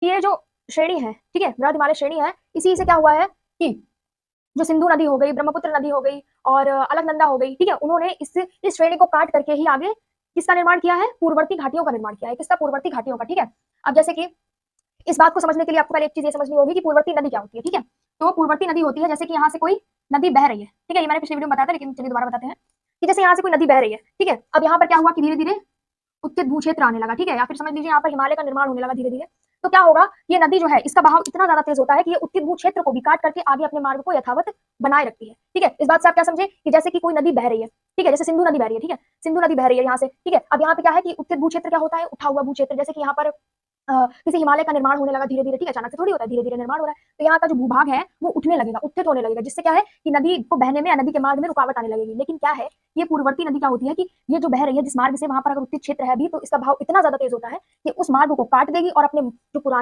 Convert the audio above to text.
कि ये जो श्रेणी है, ठीक है, बृहद हिमालय श्रेणी है, इसी से क्या हुआ है कि जो सिंधु नदी हो गई, ब्रह्मपुत्र नदी हो गई और अलकनंदा हो गई, ठीक है, उन्होंने इस श्रेणी को काट करके ही आगे किसका निर्माण किया है? पूर्ववर्ती घाटियों का निर्माण किया है। किसका? पूर्ववर्ती घाटियों का, ठीक है। अब जैसे कि इस बात को समझने के लिए आपको पहले एक चीज ये समझनी होगी कि पूर्ववर्ती नदी क्या होती है, ठीक है। तो पूर्ववर्ती नदी होती है जैसे कि यहाँ से कोई नदी बह रही है, ठीक है, ये मैंने पिछले वीडियो में बताया था, लेकिन चलिए दोबारा बताते हैं कि जैसे यहाँ से कोई नदी बह रही है, ठीक है। अब यहाँ पर क्या हुआ कि धीरे धीरे उत्तित भूक्षेत्र आने लगा, ठीक है, या फिर समझ लीजिए यहाँ पर हिमालय का निर्माण होने लगा धीरे धीरे। तो क्या होगा, ये नदी जो है इसका बहाव इतना ज्यादा तेज होता है कि ये उत्तित भूक्षेत्र को भी काट करके आगे अपने मार्ग को यथावत बनाए रखती है, ठीक है। इस बात से आप क्या समझे कि जैसे कि कोई नदी बह रही है, ठीक है, जैसे सिंधु नदी बह रही है, ठीक है, सिंधु नदी बह रही है यहाँ से, ठीक है। अब यहाँ पे क्या है कि उत्तित भूक्षेत्र क्या होता है? उठा हुआ भूक्षेत्र, जैसे कि यहाँ पर किसी हिमालय का निर्माण होने लगा धीरे धीरे, ठीक है, अचानक से थोड़ी होता है, धीरे धीरे निर्माण हो रहा है, तो यहाँ का जो भूभाग है वो उठने लगेगा, उत्थित होने लगेगा, जिससे क्या है कि नदी को बहने में या नदी के मार्ग में रुकावट आने लगेगी। लेकिन क्या है, ये पूर्ववर्ती नदी क्या होती है कि ये जो बह रही है जिस मार्ग से, वहां पर अगर उत्तित क्षेत्र है भी, तो इसका भाव इतना ज्यादा तेज होता है कि उस मार्ग को काट देगी और अपने जो पुराने